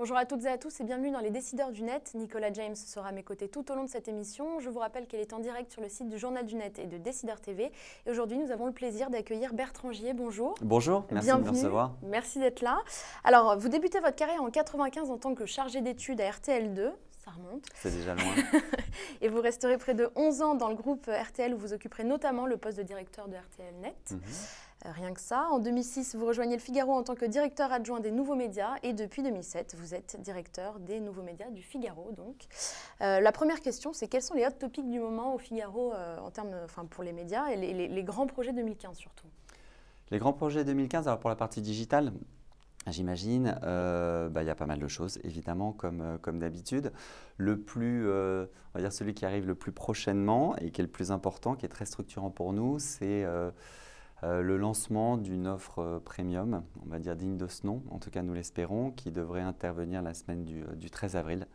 Bonjour à toutes et à tous et bienvenue dans Les Décideurs du Net. Nicolas James sera à mes côtés tout au long de cette émission. Je vous rappelle qu'elle est en direct sur le site du Journal du Net et de Décideurs TV. Et aujourd'hui, nous avons le plaisir d'accueillir Bertrand Gier. Bonjour. Bonjour, merci de me Bienvenue. recevoir. Merci d'être là. Alors, vous débutez votre carrière en 95 en tant que chargé d'études à RTL2. Ça remonte. C'est déjà loin. Et vous resterez près de 11 ans dans le groupe RTL où vous occuperez notamment le poste de directeur de RTL Net. Rien que ça. En 2006, vous rejoignez le Figaro en tant que directeur adjoint des nouveaux médias et depuis 2007, vous êtes directeur des nouveaux médias du Figaro. Donc, la première question, c'est quels sont les hot topics du moment au Figaro en termes, pour les médias et les grands projets 2015 surtout. Les grands projets 2015, alors pour la partie digitale, j'imagine, y a pas mal de choses, évidemment, comme d'habitude. Le plus, on va dire celui qui arrive le plus prochainement et qui est le plus important, qui est très structurant pour nous, c'est le lancement d'une offre premium, on va dire digne de ce nom, en tout cas nous l'espérons, qui devrait intervenir la semaine du 13 avril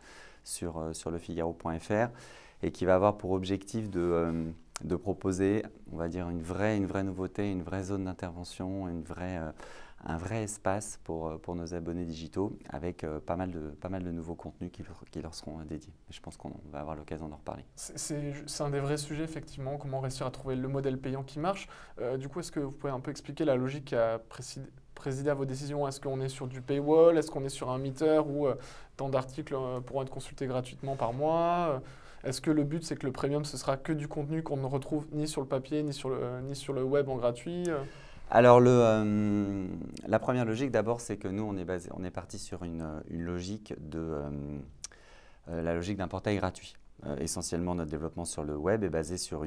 sur lefigaro.fr et qui va avoir pour objectif de proposer, on va dire, une vraie nouveauté, une vraie zone d'intervention, un vrai espace pour nos abonnés digitaux avec pas mal de nouveaux contenus qui leur seront dédiés. Et je pense qu'on va avoir l'occasion d'en reparler. C'est un des vrais sujets, effectivement, comment réussir à trouver le modèle payant qui marche. Du coup, est-ce que vous pouvez un peu expliquer la logique qui a présidé à vos décisions? Est-ce qu'on est sur du paywall? Est-ce qu'on est sur un meter où tant d'articles pourront être consultés gratuitement par mois? Est-ce que le but, c'est que le premium, ce sera que du contenu qu'on ne retrouve ni sur le papier, ni sur le web en gratuit? Alors, la première logique, d'abord, c'est que nous, on est parti sur une logique la logique d'un portail gratuit. Essentiellement, notre développement sur le web est basé sur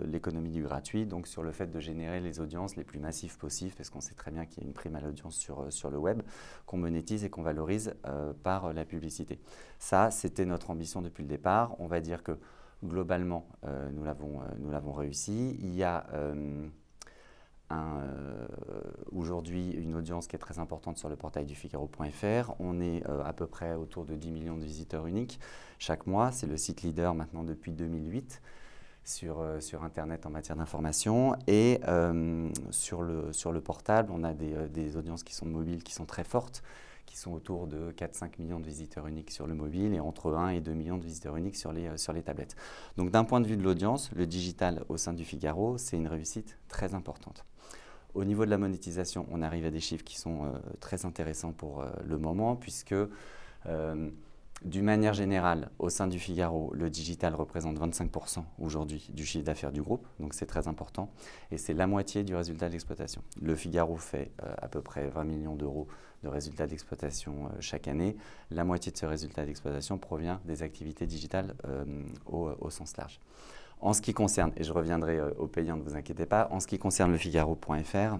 l'économie du gratuit, donc sur le fait de générer les audiences les plus massives possibles, parce qu'on sait très bien qu'il y a une prime à l'audience sur le web, qu'on monétise et qu'on valorise par la publicité. Ça, c'était notre ambition depuis le départ. On va dire que globalement, nous l'avons réussi. Il y a aujourd'hui une audience qui est très importante sur le portail du Figaro.fr. On est à peu près autour de 10 millions de visiteurs uniques chaque mois. C'est le site leader maintenant depuis 2008 sur Internet en matière d'information. Et sur le portable, on a des audiences qui sont mobiles, qui sont très fortes, qui sont autour de 4-5 millions de visiteurs uniques sur le mobile et entre 1 et 2 millions de visiteurs uniques sur les tablettes. Donc d'un point de vue de l'audience, le digital au sein du Figaro, c'est une réussite très importante. Au niveau de la monétisation, on arrive à des chiffres qui sont très intéressants pour le moment, puisque d'une manière générale, au sein du Figaro, le digital représente 25% aujourd'hui du chiffre d'affaires du groupe, donc c'est très important, et c'est la moitié du résultat d'exploitation. Le Figaro fait à peu près 20 millions d'euros de résultats d'exploitation chaque année. La moitié de ce résultat d'exploitation provient des activités digitales au sens large. En ce qui concerne, et je reviendrai aux payants, ne vous inquiétez pas, en ce qui concerne le Figaro.fr,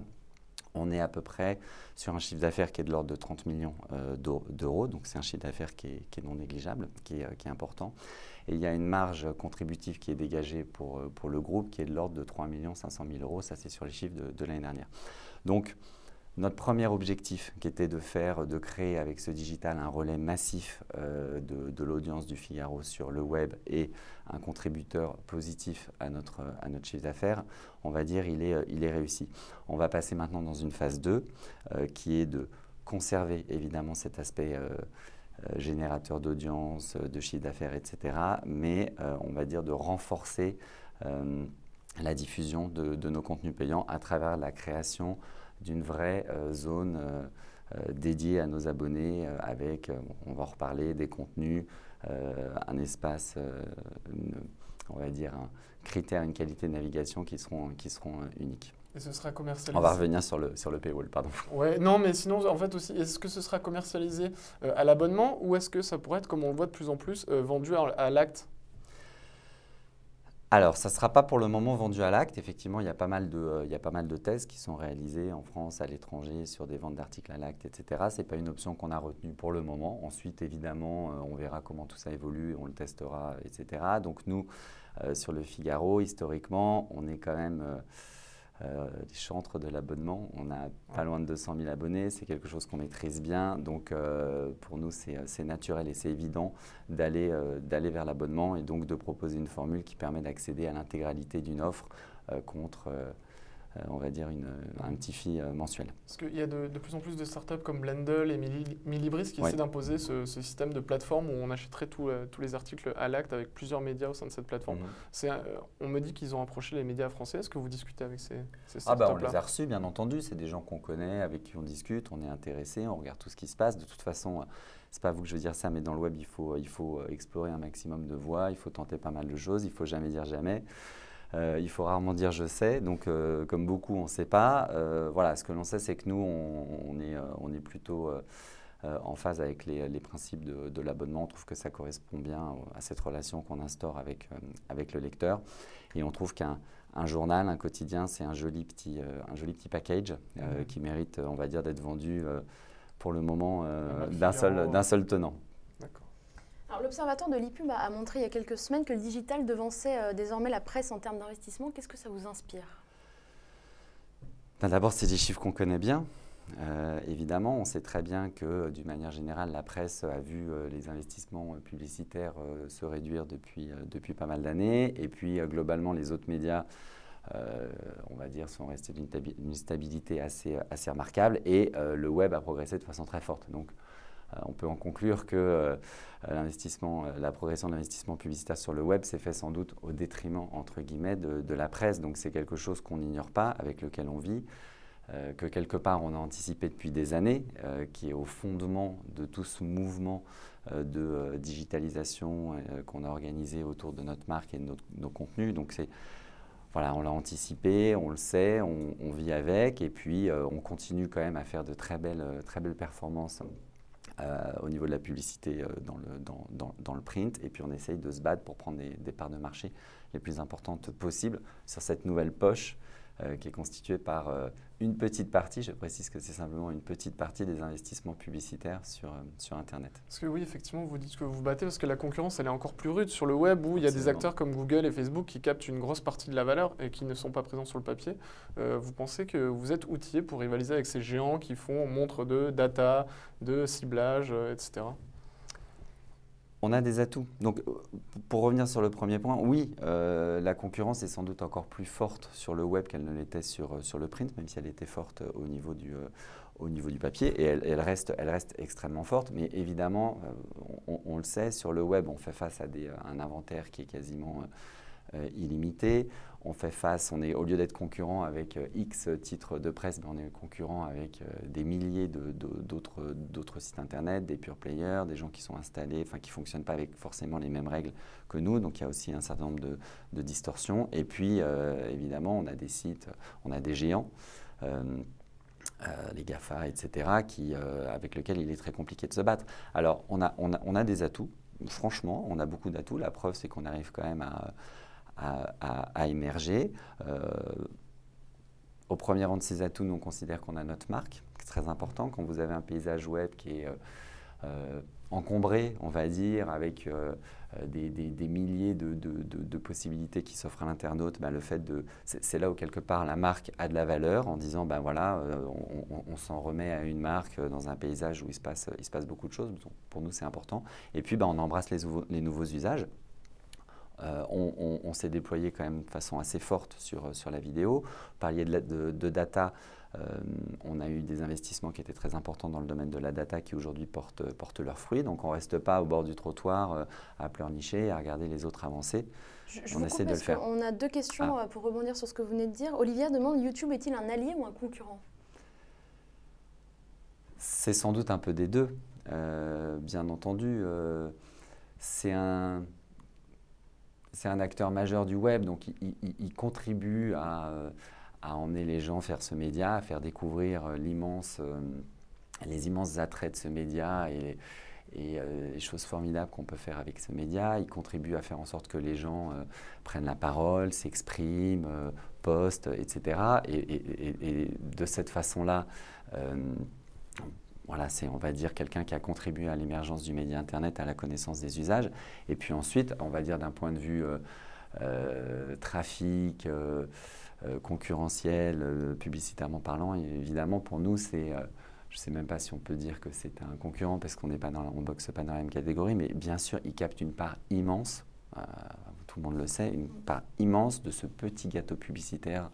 on est à peu près sur un chiffre d'affaires qui est de l'ordre de 30 millions d'euros, donc c'est un chiffre d'affaires qui est non négligeable, qui est important. Et il y a une marge contributive qui est dégagée pour le groupe qui est de l'ordre de 3 500 000 euros, ça c'est sur les chiffres de l'année dernière. Donc notre premier objectif qui était de créer avec ce digital un relais massif de l'audience du Figaro sur le web et un contributeur positif à notre chiffre d'affaires, on va dire il est réussi. On va passer maintenant dans une phase 2 qui est de conserver évidemment cet aspect générateur d'audience, de chiffre d'affaires, etc. Mais on va dire de renforcer la diffusion de nos contenus payants à travers la création d'une vraie zone dédiée à nos abonnés avec, on va en reparler, des contenus, un espace, on va dire un critère, une qualité de navigation qui seront uniques. Et ce sera commercialisé. On va revenir sur le paywall, pardon. Ouais, non, mais sinon, en fait aussi, est-ce que ce sera commercialisé à l'abonnement ou est-ce que ça pourrait être, comme on le voit de plus en plus, vendu à l'acte? Alors, ça ne sera pas pour le moment vendu à l'acte. Effectivement, il y a pas mal de thèses qui sont réalisées en France, à l'étranger, sur des ventes d'articles à l'acte, etc. Ce n'est pas une option qu'on a retenue pour le moment. Ensuite, évidemment, on verra comment tout ça évolue, on le testera, etc. Donc nous, sur le Figaro, historiquement, on est quand même des chantres de l'abonnement. On a pas loin de 200 000 abonnés, c'est quelque chose qu'on maîtrise bien. Donc pour nous, c'est naturel et c'est évident d'aller vers l'abonnement et donc de proposer une formule qui permet d'accéder à l'intégralité d'une offre contre on va dire, un petit fee mensuel. Parce qu'il y a de plus en plus de startups comme Blendle et Millibris qui essaient d'imposer ce système de plateforme où on achèterait tous les articles à l'acte avec plusieurs médias au sein de cette plateforme. On me dit qu'ils ont approché les médias français. Est-ce que vous discutez avec ces startups-là? On les a reçus, bien entendu. C'est des gens qu'on connaît, avec qui on discute, on est intéressé, on regarde tout ce qui se passe. De toute façon, c'est pas à vous que je veux dire ça, mais dans le web, il faut explorer un maximum de voies, il faut tenter pas mal de choses, il ne faut jamais dire jamais. Il faut rarement dire je sais, donc comme beaucoup on ne sait pas. Voilà, ce que l'on sait c'est que nous on est plutôt en phase avec les principes de l'abonnement. On trouve que ça correspond bien à cette relation qu'on instaure avec le lecteur et on trouve qu'un journal, un quotidien, c'est un joli petit package qui mérite, on va dire, d'être vendu pour le moment d'un seul tenant. Alors, l'Observatoire de l'IPUB a montré il y a quelques semaines que le digital devançait désormais la presse en termes d'investissement. Qu'est-ce que ça vous inspire? D'abord, c'est des chiffres qu'on connaît bien. Évidemment, on sait très bien que d'une manière générale, la presse a vu les investissements publicitaires se réduire depuis pas mal d'années. Et puis, globalement, les autres médias, on va dire, sont restés d'une stabilité assez remarquable. Et le web a progressé de façon très forte. Donc, on peut en conclure que la progression de l'investissement publicitaire sur le web s'est fait sans doute au détriment, entre guillemets, de la presse. Donc c'est quelque chose qu'on n'ignore pas, avec lequel on vit, que quelque part on a anticipé depuis des années, qui est au fondement de tout ce mouvement de digitalisation qu'on a organisé autour de notre marque et de nos contenus. Donc voilà, on l'a anticipé, on le sait, on vit avec, et puis on continue quand même à faire de très belles performances au niveau de la publicité dans le print, et puis on essaye de se battre pour prendre des parts de marché les plus importantes possibles sur cette nouvelle poche qui est constituée par une petite partie, je précise que c'est simplement une petite partie des investissements publicitaires sur Internet. Parce que oui, effectivement, vous dites que vous vous battez parce que la concurrence, elle est encore plus rude sur le web où il y a des acteurs comme Google et Facebook qui captent une grosse partie de la valeur et qui ne sont pas présents sur le papier. Vous pensez que vous êtes outillé pour rivaliser avec ces géants qui montrent de data, de ciblage, etc. On a des atouts. Donc, pour revenir sur le premier point, oui, la concurrence est sans doute encore plus forte sur le web qu'elle ne l'était sur le print, même si elle était forte au niveau du papier, et elle reste extrêmement forte. Mais évidemment, on le sait, sur le web, on fait face à un inventaire qui est quasiment illimité. On fait face, au lieu d'être concurrent avec X titres de presse, on est concurrent avec des milliers d'autres sites internet, des pure players, des gens qui sont installés, qui ne fonctionnent pas avec forcément les mêmes règles que nous. Donc il y a aussi un certain nombre de distorsions. Et puis évidemment, on a des sites, on a des géants, les GAFA, etc., avec lesquels il est très compliqué de se battre. Alors on a des atouts, franchement, on a beaucoup d'atouts. La preuve, c'est qu'on arrive quand même à émerger. Au premier rang de ces atouts, nous on considère qu'on a notre marque, c'est très important. Quand vous avez un paysage web qui est encombré, on va dire, avec des milliers de possibilités qui s'offrent à l'internaute, c'est là où quelque part la marque a de la valeur en disant on s'en remet à une marque dans un paysage où il se passe beaucoup de choses. Donc, pour nous c'est important. Et puis on embrasse les nouveaux usages. On s'est déployé quand même de façon assez forte sur la vidéo. Vous parliez de data. On a eu des investissements qui étaient très importants dans le domaine de la data qui aujourd'hui portent leurs fruits. Donc on ne reste pas au bord du trottoir à pleurnicher et à regarder les autres avancer. On essaie de le faire. On a deux questions pour rebondir sur ce que vous venez de dire. Olivier demande, YouTube est-il un allié ou un concurrent? C'est sans doute un peu des deux. Bien entendu, c'est un acteur majeur du web, donc il contribue à emmener les gens vers ce média, à faire découvrir les immenses attraits de ce média et les choses formidables qu'on peut faire avec ce média. Il contribue à faire en sorte que les gens prennent la parole, s'expriment, postent, etc. Et de cette façon-là, voilà, c'est, on va dire, quelqu'un qui a contribué à l'émergence du média Internet, à la connaissance des usages. Et puis ensuite, on va dire d'un point de vue trafic, concurrentiel, publicitairement parlant, et évidemment pour nous, c'est, je ne sais même pas si on peut dire que c'est un concurrent parce qu'on n'est pas on boxe pas dans la même catégorie, mais bien sûr, il capte une part immense, tout le monde le sait, une part immense de ce petit gâteau publicitaire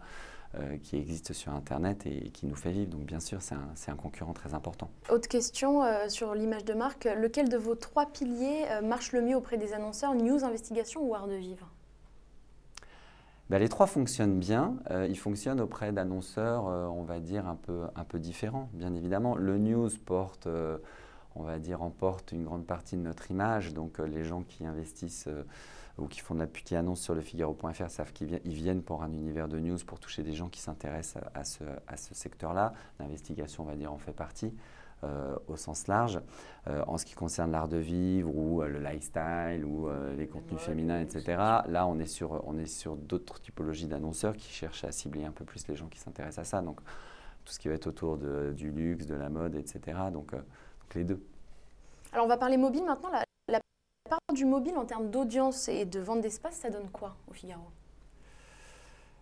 qui existe sur Internet et qui nous fait vivre. Donc bien sûr, c'est un concurrent très important. Autre question sur l'image de marque. Lequel de vos 3 piliers marche le mieux auprès des annonceurs, news, investigation ou art de vivre? Ben, les 3 fonctionnent bien. Ils fonctionnent auprès d'annonceurs, on va dire, un peu différents, bien évidemment. Le news porte, on va dire, emporte une grande partie de notre image. Donc les gens qui investissent ou qui annoncent sur le Figaro.fr savent qu'ils viennent pour un univers de news, pour toucher des gens qui s'intéressent à ce secteur-là. L'investigation, on va dire, en fait partie. Au sens large. En ce qui concerne l'art de vivre ou le lifestyle ou les contenus féminins, etc., là, on est sur d'autres typologies d'annonceurs qui cherchent à cibler un peu plus les gens qui s'intéressent à ça. Donc, tout ce qui va être autour du luxe, de la mode, etc. Donc les deux. Alors, on va parler mobile maintenant. La part du mobile en termes d'audience et de vente d'espace, ça donne quoi au Figaro?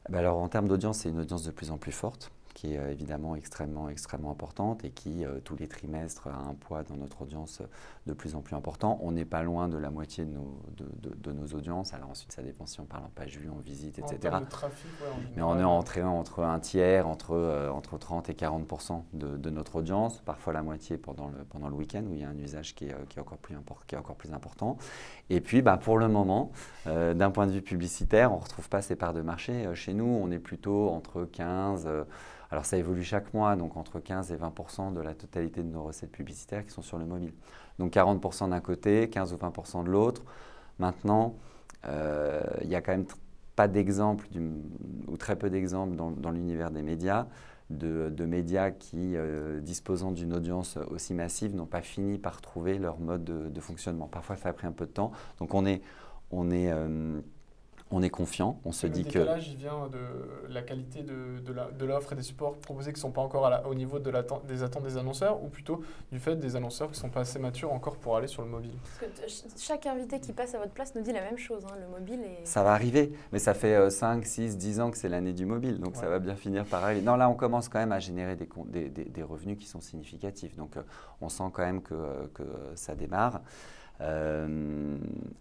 Ben alors, en termes d'audience, c'est une audience de plus en plus forte, qui est évidemment extrêmement importante et qui, tous les trimestres, a un poids dans notre audience de plus en plus important. On n'est pas loin de la moitié de nos audiences. Alors ensuite, ça dépend si on parle en page vue, en visite, etc. En termes de trafic, mais on est entre un tiers, entre 30 et 40% de notre audience, parfois la moitié pendant le week-end où il y a un usage qui est encore plus important. Et puis, pour le moment, d'un point de vue publicitaire, on ne retrouve pas ces parts de marché. Chez nous, on est plutôt entre 15, alors ça évolue chaque mois, donc entre 15 et 20% de la totalité de nos recettes publicitaires qui sont sur le mobile. Donc 40% d'un côté, 15 ou 20% de l'autre. Maintenant, il n'y a quand même pas d'exemple, ou très peu d'exemples dans l'univers des médias, de médias qui, disposant d'une audience aussi massive, n'ont pas fini par trouver leur mode de fonctionnement. Parfois, ça a pris un peu de temps. Donc on est confiant, on se dit que… Le décalage, il vient de la qualité de l'offre et des supports proposés qui ne sont pas encore au niveau des attentes des annonceurs, ou plutôt du fait des annonceurs qui ne sont pas assez matures encore pour aller sur le mobile. Parce que chaque invité qui passe à votre place nous dit la même chose, hein, le mobile est… Ça va arriver, mais ça fait 5, 6, 10 ans que c'est l'année du mobile, donc ça va bien finir par arriver. Non, là, on commence quand même à générer des revenus qui sont significatifs, donc on sent quand même que ça démarre.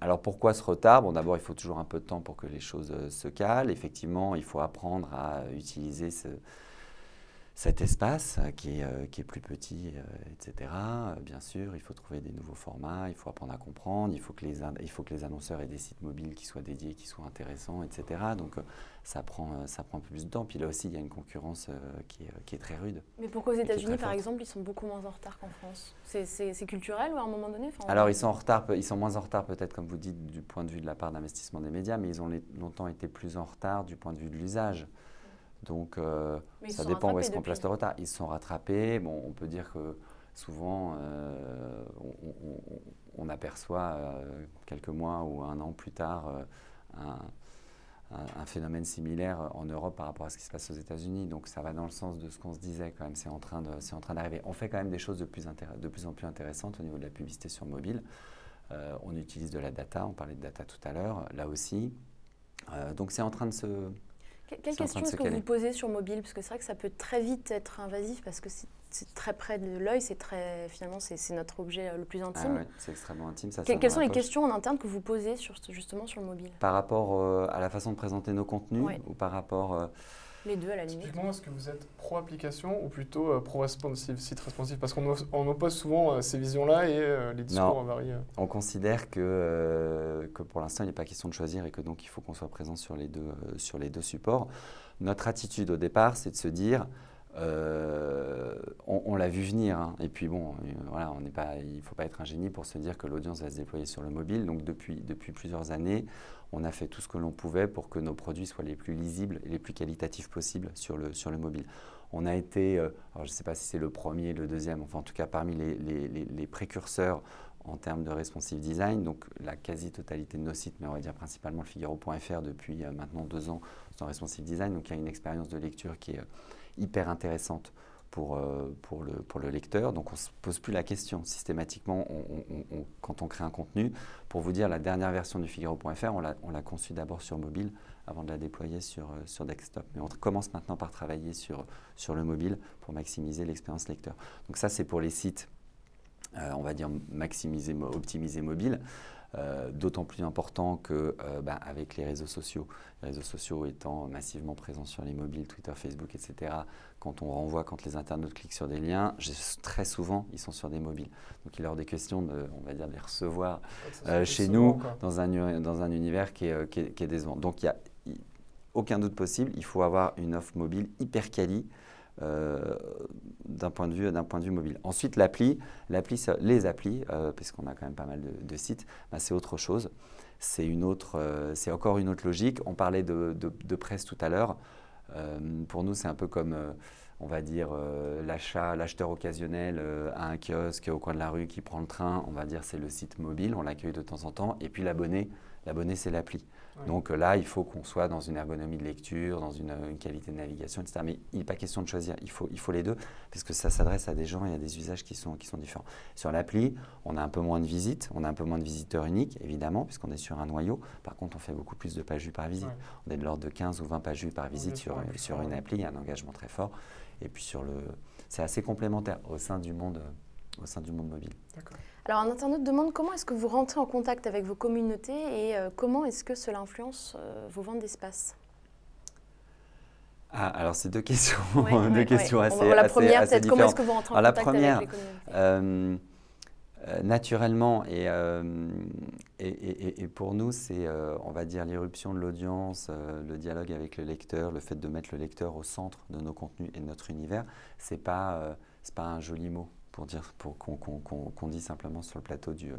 Alors pourquoi ce retard? Bon, d'abord, il faut toujours un peu de temps pour que les choses se calent. Effectivement, il faut apprendre à utiliser cet espace qui est plus petit, etc. Bien sûr, il faut trouver des nouveaux formats, il faut apprendre à comprendre, il faut que les annonceurs aient des sites mobiles qui soient dédiés, qui soient intéressants, etc. Donc ça prend un peu plus de temps. Puis là aussi, il y a une concurrence qui est très rude. Mais pourquoi aux États-Unis, par exemple, ils sont beaucoup moins en retard qu'en France? C'est culturel ou à un moment donné? Alors ils sont moins en retard peut-être, comme vous dites, du point de vue de la part d'investissement des médias, mais ils ont longtemps été plus en retard du point de vue de l'usage. Donc, ça dépend où est-ce qu'on place le retard. Ils se sont rattrapés. Bon, on peut dire que souvent, on aperçoit quelques mois ou un an plus tard un phénomène similaire en Europe par rapport à ce qui se passe aux États-Unis. Donc, ça va dans le sens de ce qu'on se disait quand même. C'est en train d'arriver. On fait quand même des choses de plus en plus intéressantes au niveau de la publicité sur mobile. On utilise de la data. On parlait de data tout à l'heure, là aussi. Donc, c'est en train de se… Quelle question est-ce que vous posez sur mobile? Parce que c'est vrai que ça peut très vite être invasif parce que c'est très près de l'œil, finalement c'est notre objet le plus intime. Ah ouais, c'est extrêmement intime. Quelles sont les questions en interne que vous posez justement sur le mobile? Par rapport à la façon de présenter nos contenus ou par rapport… Les deux à la limite. Typiquement, est-ce que vous êtes pro-application ou plutôt pro-responsive, site responsive? Parce qu'on oppose souvent ces visions-là et les discours varient. On considère que pour l'instant, il n'est pas question de choisir et que donc il faut qu'on soit présent sur les deux supports. Notre attitude au départ, c'est de se dire… on l'a vu venir, hein. Et puis bon, voilà, il ne faut pas être un génie pour se dire que l'audience va se déployer sur le mobile. Donc depuis plusieurs années, on a fait tout ce que l'on pouvait pour que nos produits soient les plus lisibles et les plus qualitatifs possibles sur le mobile. On a été, alors je ne sais pas si c'est le premier, le deuxième, enfin en tout cas parmi les précurseurs en termes de responsive design. Donc la quasi-totalité de nos sites, mais on va dire principalement le Figaro.fr depuis maintenant 2 ans, c'est en responsive design. Donc il y a une expérience de lecture qui est hyper intéressante pour le lecteur. Donc on ne se pose plus la question systématiquement quand on crée un contenu. Pour vous dire, la dernière version du Figaro.fr, on l'a conçue d'abord sur mobile avant de la déployer sur desktop. Mais on commence maintenant par travailler sur le mobile pour maximiser l'expérience lecteur. Donc ça, c'est pour les sites on va dire optimiser mobile. D'autant plus important que avec les réseaux sociaux étant massivement présents sur les mobiles, Twitter, Facebook, etc., quand les internautes cliquent sur des liens, très souvent, ils sont sur des mobiles. Donc, il est hors des questions de les recevoir chez nous dans un univers qui est décevant. Donc, il n'y a aucun doute possible, il faut avoir une offre mobile hyper quali, d'un point de vue mobile. Ensuite, les applis, puisqu'on a quand même pas mal de sites, c'est autre chose. C'est encore une autre logique. On parlait de presse tout à l'heure. Pour nous, c'est un peu comme, on va dire, l'acheteur occasionnel à un kiosque au coin de la rue qui prend le train. On va dire c'est le site mobile, on l'accueille de temps en temps. Et puis l'abonné, c'est l'appli. Ouais. Donc là, il faut qu'on soit dans une ergonomie de lecture, dans une qualité de navigation, etc. Mais il n'est pas question de choisir, il faut les deux, parce que ça s'adresse à des gens et à des usages qui sont différents. Sur l'appli, on a un peu moins de visites, on a un peu moins de visiteurs uniques, évidemment, puisqu'on est sur un noyau. Par contre, on fait beaucoup plus de pages vues par visite. Ouais. On est de l'ordre de 15 ou 20 pages vues par visite sur une appli, il y a un engagement très fort. Et puis c'est assez complémentaire au sein du monde mobile. D'accord. Alors, un internaute demande comment est-ce que vous rentrez en contact avec vos communautés et comment est-ce que cela influence vos ventes d'espace? Alors, c'est deux questions, questions assez la première, assez peut-être, comment est-ce que vous rentrez en contact avec les communautés? Naturellement, et pour nous, c'est, on va dire, l'irruption de l'audience, le dialogue avec le lecteur, le fait de mettre le lecteur au centre de nos contenus et de notre univers, c'est pas un joli mot pour qu'on dit simplement sur le plateau du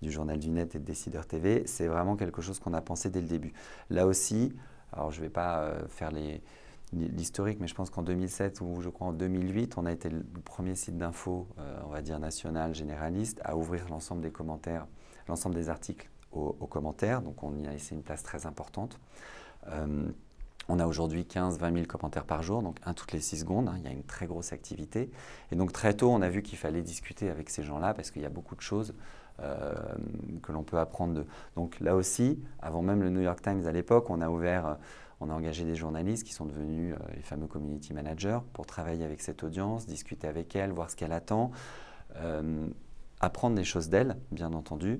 Journal du Net et de Décideur TV. C'est vraiment quelque chose qu'on a pensé dès le début. Là aussi, alors je ne vais pas faire l'historique, mais je pense qu'en 2007 ou je crois en 2008, on a été le premier site d'info, on va dire national, généraliste, à ouvrir l'ensemble des commentaires, l'ensemble des articles aux commentaires. Donc on y a laissé une place très importante. On a aujourd'hui 15-20 000 commentaires par jour, donc un toutes les 6 secondes. Il y a une très grosse activité. Et donc très tôt, on a vu qu'il fallait discuter avec ces gens-là parce qu'il y a beaucoup de choses que l'on peut apprendre d'eux. Donc là aussi, avant même le New York Times à l'époque, on a engagé des journalistes qui sont devenus les fameux community managers pour travailler avec cette audience, discuter avec elle, voir ce qu'elle attend, apprendre des choses d'elle, bien entendu.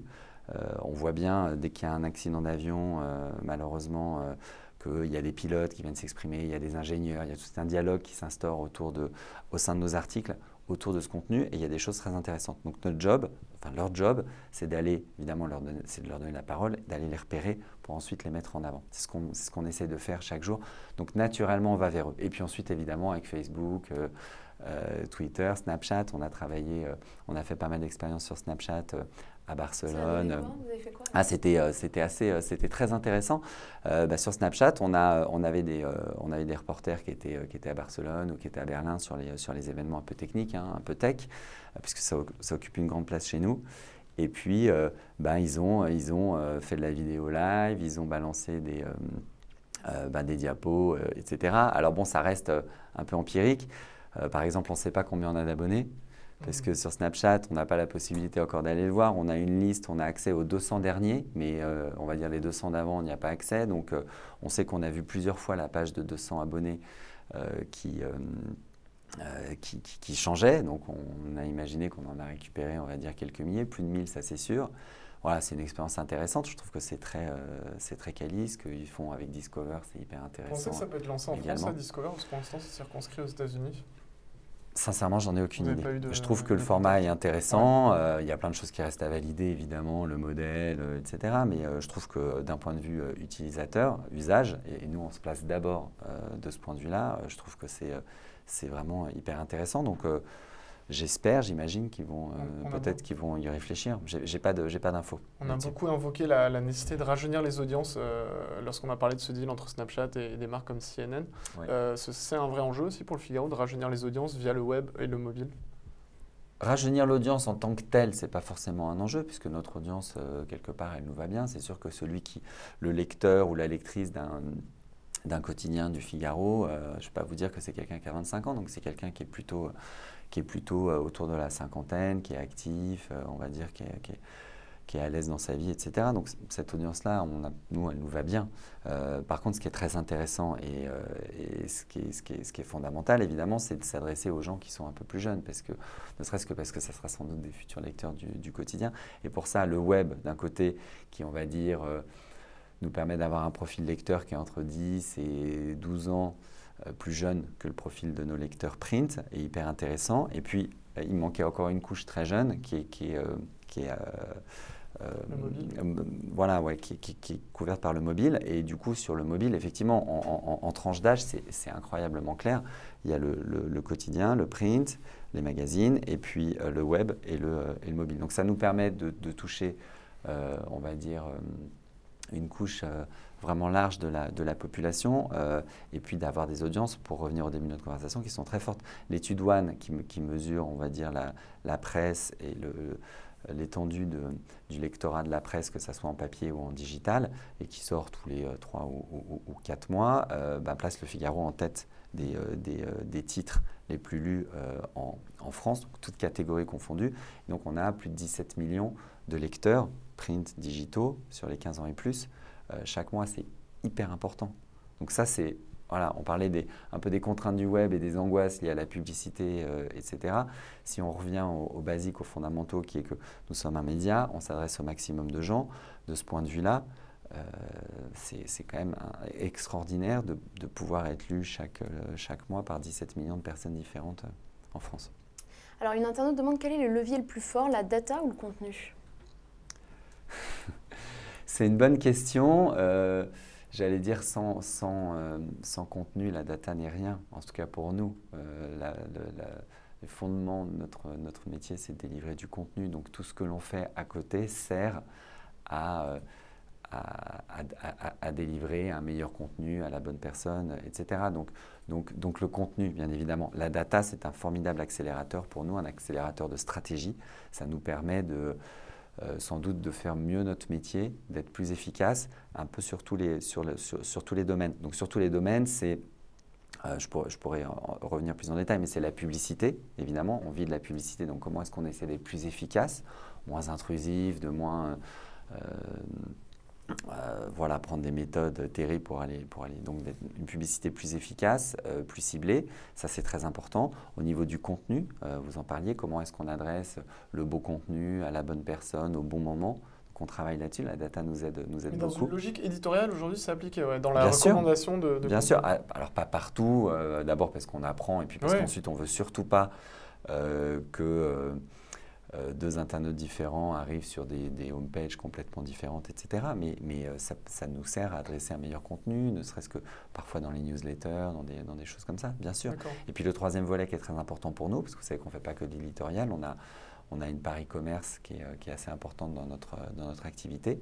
On voit bien, dès qu'il y a un accident d'avion, malheureusement, qu'il y a des pilotes qui viennent s'exprimer, il y a des ingénieurs, il y a tout un dialogue qui s'instaure au sein de nos articles, autour de ce contenu, et il y a des choses très intéressantes. Donc leur job, c'est d'aller, évidemment, c'est de leur donner la parole, d'aller les repérer pour ensuite les mettre en avant. C'est ce qu'on essaie de faire chaque jour. Donc naturellement, on va vers eux. Et puis ensuite, évidemment, avec Facebook, Twitter, Snapchat, on a fait pas mal d'expériences sur Snapchat à Barcelone. C'était très intéressant. Sur Snapchat, on avait des reporters qui étaient à Barcelone ou qui étaient à Berlin sur les événements un peu techniques, un peu tech, puisque ça occupe une grande place chez nous. Et puis, ils ont fait de la vidéo live, ils ont balancé des diapos, etc. Alors bon, ça reste un peu empirique. Par exemple, on ne sait pas combien on a d'abonnés. Parce que sur Snapchat, on n'a pas la possibilité encore d'aller le voir. On a une liste, on a accès aux 200 derniers, mais on va dire les 200 d'avant, on n'y a pas accès. Donc, on sait qu'on a vu plusieurs fois la page de 200 abonnés qui changeait. Donc, on a imaginé qu'on en a récupéré, on va dire, quelques milliers, plus de 1000, ça c'est sûr. Voilà, c'est une expérience intéressante. Je trouve que c'est très quali. Ce qu'ils font avec Discover, c'est hyper intéressant. Vous pensez que ça peut être lancé en France à Discover, parce que pour l'instant, c'est circonscrit aux États-Unis? Sincèrement, j'en ai aucune idée. Je trouve que le format est intéressant. Ouais. Il y a plein de choses qui restent à valider, évidemment, le modèle, etc. Mais je trouve que d'un point de vue utilisateur, usage, et nous on se place d'abord de ce point de vue-là, je trouve que c'est vraiment hyper intéressant. Donc j'imagine qu'ils vont qu'ils vont y réfléchir. J'ai pas d'infos. On a beaucoup invoqué la nécessité de rajeunir les audiences lorsqu'on a parlé de ce deal entre Snapchat et des marques comme CNN. Ouais. C'est un vrai enjeu aussi pour le Figaro de rajeunir les audiences via le web et le mobile. Rajeunir l'audience en tant que telle, c'est pas forcément un enjeu puisque notre audience quelque part elle nous va bien. C'est sûr que le lecteur ou la lectrice d'un quotidien du Figaro, je ne vais pas vous dire que c'est quelqu'un qui a 25 ans, donc c'est quelqu'un qui est plutôt autour de la cinquantaine, qui est actif, on va dire, qui qui est à l'aise dans sa vie, etc. Donc cette audience-là, nous, elle nous va bien. Par contre, ce qui est très intéressant et ce qui est fondamental, évidemment, c'est de s'adresser aux gens qui sont un peu plus jeunes, parce que, ne serait-ce que parce que ça sera sans doute des futurs lecteurs du quotidien. Et pour ça, le web, d'un côté, qui, on va dire, nous permet d'avoir un profil lecteur qui est entre 10 et 12 ans, plus jeune que le profil de nos lecteurs print, est hyper intéressant. Et puis, il manquait encore une couche très jeune qui est Le mobile. Voilà, ouais, qui est couverte par le mobile. Et du coup, sur le mobile, effectivement, en tranche d'âge, c'est incroyablement clair. Il y a le quotidien, le print, les magazines, et puis le web et le mobile. Donc ça nous permet de toucher, on va dire, une couche vraiment large de la population, et puis d'avoir des audiences, pour revenir au début de notre conversation, qui sont très fortes. L'étude One qui mesure, on va dire, la presse et l'étendue du lectorat de la presse, que ce soit en papier ou en digital, et qui sort tous les 3 ou 4 mois, place le Figaro en tête des titres les plus lus en France, donc toutes catégories confondues. Donc on a plus de 17 millions de lecteurs print digitaux sur les 15 ans et plus. Chaque mois, c'est hyper important. Donc ça, c'est... Voilà, on parlait un peu des contraintes du web et des angoisses liées à la publicité, etc. Si on revient aux basiques, aux fondamentaux, qui est que nous sommes un média, on s'adresse au maximum de gens. De ce point de vue-là, c'est quand même extraordinaire de pouvoir être lu chaque mois par 17 millions de personnes différentes en France. Alors, une internaute demande quel est le levier le plus fort, la data ou le contenu? C'est une bonne question. J'allais dire sans contenu, la data n'est rien, en tout cas pour nous. Le fondement de notre métier, c'est de délivrer du contenu. Donc tout ce que l'on fait à côté sert à délivrer un meilleur contenu à la bonne personne, etc. Donc le contenu, bien évidemment. La data, c'est un formidable accélérateur pour nous, un accélérateur de stratégie. Ça nous permet sans doute de faire mieux notre métier, d'être plus efficace, un peu sur tous les domaines. Donc sur tous les domaines, c'est, je pourrais revenir plus en détail, mais c'est la publicité, évidemment. On vit de la publicité, donc comment est-ce qu'on essaie d'être plus efficace, moins intrusif, de moins... voilà, prendre des méthodes terribles pour aller donc une publicité plus efficace, plus ciblée. Ça, c'est très important. Au niveau du contenu, vous en parliez, comment est-ce qu'on adresse le beau contenu à la bonne personne au bon moment. Donc, on travaille là-dessus. La data nous aide Mais beaucoup. dans une logique éditoriale, aujourd'hui, c'est appliqué dans la Bien recommandation de Bien contenu. sûr. Alors, pas partout. D'abord parce qu'on apprend et puis parce qu'ensuite, on ne veut surtout pas que... deux internautes différents arrivent sur des homepages complètement différentes, etc. Mais ça nous sert à adresser un meilleur contenu, ne serait-ce que parfois dans les newsletters, dans des choses comme ça, bien sûr. Et puis le troisième volet qui est très important pour nous, parce que vous savez qu'on ne fait pas que de l'éditorial, on a une part e-commerce qui est assez importante dans notre activité.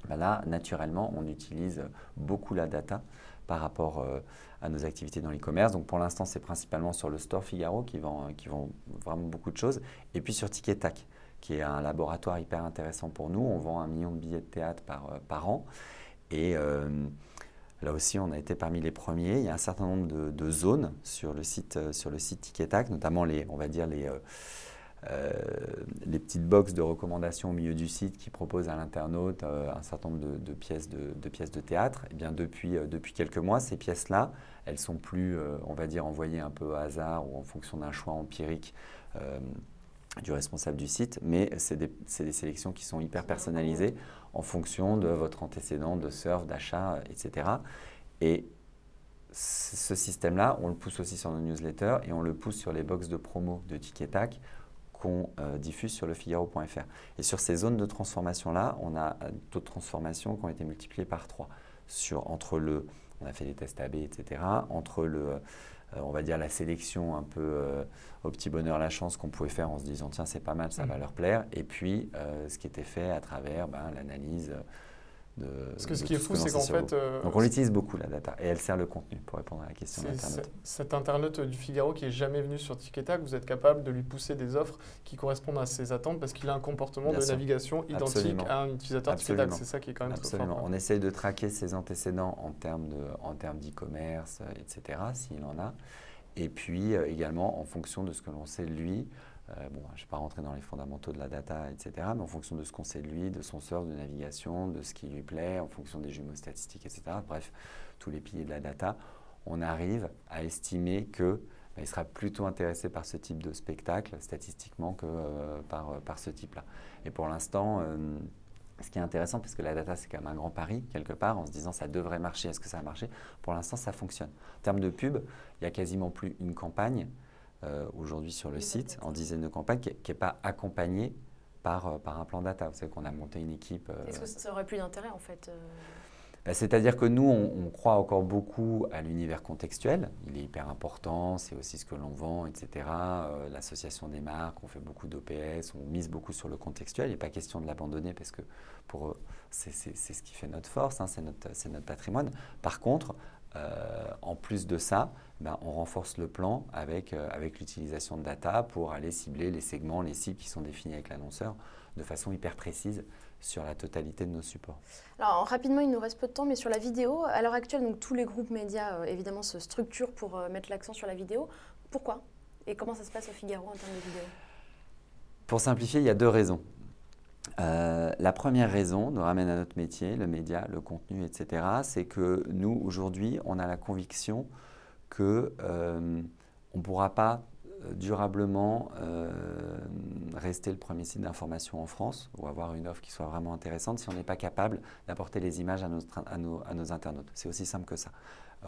Là, naturellement, on utilise beaucoup la data par rapport à nos activités dans l'e-commerce. Donc pour l'instant, c'est principalement sur le store Figaro qui vend vraiment beaucoup de choses. Et puis sur Tic et Tac, qui est un laboratoire hyper intéressant pour nous. On vend 1 million de billets de théâtre par an. Et là aussi, on a été parmi les premiers. Il y a un certain nombre de zones sur le site Tic et Tac, notamment on va dire les petites boxes de recommandations au milieu du site qui proposent à l'internaute un certain nombre de pièces de théâtre. Et bien depuis quelques mois, ces pièces-là, elles sont plus, on va dire, envoyées un peu au hasard ou en fonction d'un choix empirique du responsable du site, mais c'est des sélections qui sont hyper personnalisées en fonction de votre antécédent de surf, d'achat, etc. Et ce système-là, on le pousse aussi sur nos newsletters et on le pousse sur les boxes de promo de Tic et Tac qu'on diffuse sur lefigaro.fr. Et sur ces zones de transformation-là, on a un taux de transformation qui ont été multipliés par 3. On a fait des tests AB, etc. Entre on va dire la sélection un peu au petit bonheur la chance qu'on pouvait faire en se disant tiens c'est pas mal, ça va leur plaire. Et puis ce qui était fait à travers l'analyse Parce que ce qui est fou, c'est qu'en fait... Donc on utilise beaucoup la data et elle sert le contenu pour répondre à la question de l'internaute. Cet internaute du Figaro qui n'est jamais venu sur Tic et Tac, vous êtes capable de lui pousser des offres qui correspondent à ses attentes parce qu'il a un comportement de navigation identique à un utilisateur Tic et Tac. C'est ça qui est quand même très fort. On essaye de traquer ses antécédents en termes d'e-commerce, etc., s'il en a. Et puis également en fonction de ce que l'on sait, lui, Bon, je ne vais pas rentrer dans les fondamentaux de la data, etc., mais en fonction de ce qu'on sait de lui, de son source de navigation, de ce qui lui plaît, en fonction des jumeaux statistiques, etc., bref, tous les piliers de la data, on arrive à estimer que il sera plutôt intéressé par ce type de spectacle statistiquement que par ce type-là. Et pour l'instant, ce qui est intéressant, parce que la data, c'est quand même un grand pari, quelque part, en se disant ça devrait marcher, est-ce que ça a marché? Pour l'instant, ça fonctionne. En termes de pub, il n'y a quasiment plus une campagne aujourd'hui sur le site, en dizaines de campagnes, qui n'est pas accompagnée par un plan data. Vous savez qu'on a monté une équipe… Est-ce que ça aurait plus d'intérêt, en fait C'est-à-dire que nous, on croit encore beaucoup à l'univers contextuel. Il est hyper important, c'est aussi ce que l'on vend, etc. L'association des marques, on fait beaucoup d'OPS, on mise beaucoup sur le contextuel. Il n'est pas question de l'abandonner parce que pour eux, c'est ce qui fait notre force, hein, c'est notre patrimoine. Par contre, en plus de ça, on renforce le plan avec l'utilisation de data pour aller cibler les segments, les cibles qui sont définis avec l'annonceur de façon hyper précise sur la totalité de nos supports. Alors rapidement, il nous reste peu de temps, mais sur la vidéo, à l'heure actuelle, donc, tous les groupes médias évidemment se structurent pour mettre l'accent sur la vidéo. Pourquoi? Et comment ça se passe au Figaro en termes de vidéo? Pour simplifier, il y a deux raisons. La première raison nous ramène à notre métier, le média, le contenu, etc. C'est que nous, aujourd'hui, on a la conviction qu'on ne pourra pas durablement rester le premier site d'information en France ou avoir une offre qui soit vraiment intéressante si on n'est pas capable d'apporter les images à nos internautes. C'est aussi simple que ça.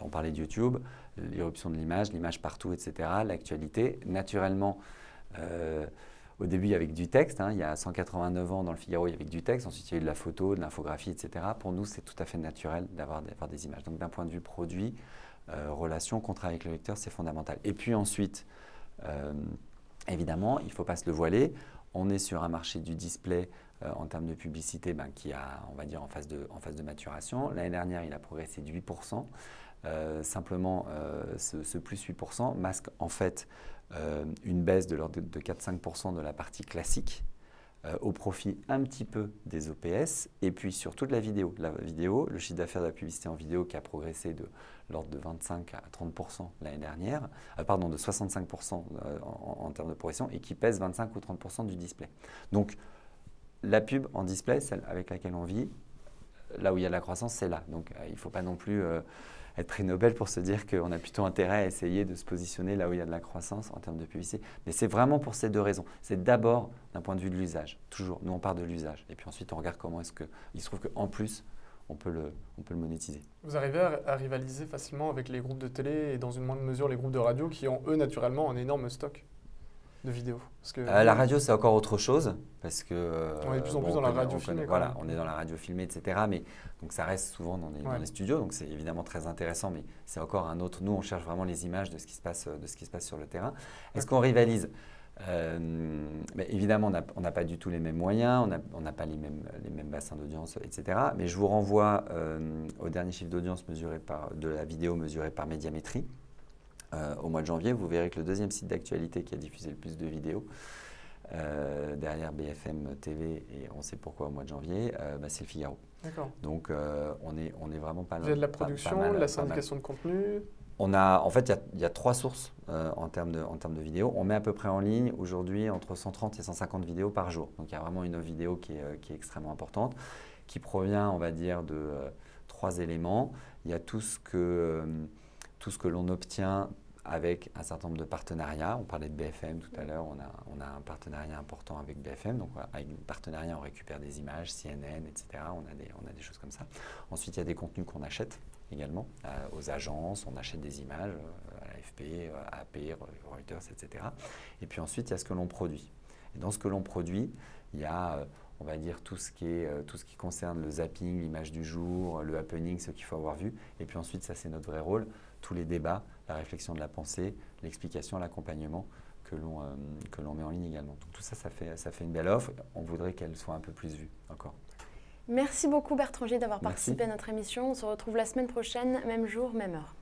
On parlait de YouTube, l'irruption de l'image partout, etc. L'actualité, naturellement, au début, il y avait du texte. Il y a 189 ans, dans le Figaro, il y avait du texte. Ensuite, il y a eu de la photo, de l'infographie, etc. Pour nous, c'est tout à fait naturel d'avoir des images. Donc, d'un point de vue produit, relation, contrat avec le lecteur, c'est fondamental. Et puis ensuite, évidemment, il ne faut pas se le voiler. On est sur un marché du display en termes de publicité qui a, on va dire, en phase de maturation. L'année dernière, il a progressé de 8%. Simplement, ce plus 8% masque en fait une baisse de l'ordre de 4-5% de la partie classique au profit un petit peu des OPS et puis surtout de la vidéo. La vidéo, le chiffre d'affaires de la publicité en vidéo qui a progressé de l'ordre de 25 à 30% l'année dernière, pardon, de 65% en termes de progression et qui pèse 25 ou 30% du display. Donc, la pub en display, celle avec laquelle on vit, là où il y a de la croissance, c'est là. Donc, il ne faut pas non plus être prix Nobel pour se dire qu'on a plutôt intérêt à essayer de se positionner là où il y a de la croissance en termes de publicité. Mais c'est vraiment pour ces deux raisons. C'est d'abord d'un point de vue de l'usage. Toujours, nous on part de l'usage. Et puis ensuite on regarde comment est-ce que… Il se trouve qu'en plus, on peut le monétiser. Vous arrivez à rivaliser facilement avec les groupes de télé et dans une moindre mesure les groupes de radio qui ont eux naturellement un énorme stock de vidéos. Parce que, la radio, c'est encore autre chose parce que… on est de plus en plus dans la radio filmée. Voilà, on est dans la radio filmée, etc. Mais donc ça reste souvent dans les studios, donc c'est évidemment très intéressant, mais c'est encore un autre… Nous, on cherche vraiment les images de ce qui se passe sur le terrain. Est-ce qu'on rivalise? Évidemment, on n'a pas du tout les mêmes moyens, on n'a pas les mêmes bassins d'audience, etc. Mais je vous renvoie au dernier chiffre d'audience de la vidéo mesuré par Médiamétrie. Au mois de janvier, vous verrez que le deuxième site d'actualité qui a diffusé le plus de vidéos, derrière BFM TV, et on sait pourquoi au mois de janvier, c'est le Figaro. Donc on est vraiment pas… Vous avez de la production, de la syndication de contenu? En fait, il y a trois sources en termes de vidéos. On met à peu près en ligne aujourd'hui entre 130 et 150 vidéos par jour. Donc il y a vraiment une offre vidéo qui est extrêmement importante, qui provient, on va dire, de trois éléments. Il y a tout ce que l'on obtient avec un certain nombre de partenariats. On parlait de BFM tout à l'heure, on a un partenariat important avec BFM. Donc avec un partenariat, on récupère des images, CNN, etc. On a des choses comme ça. Ensuite, il y a des contenus qu'on achète également aux agences. On achète des images à l'AFP, à AP, Reuters, etc. Et puis ensuite, il y a ce que l'on produit. Et dans ce que l'on produit, il y a… on va dire tout ce qui concerne le zapping, l'image du jour, le happening, ce qu'il faut avoir vu. Et puis ensuite, ça c'est notre vrai rôle, tous les débats, la réflexion de la pensée, l'explication, l'accompagnement que l'on met en ligne également. Donc tout ça, ça fait une belle offre. On voudrait qu'elle soit un peu plus vue encore. Merci beaucoup Bertrand Gier d'avoir participé à notre émission. On se retrouve la semaine prochaine, même jour, même heure.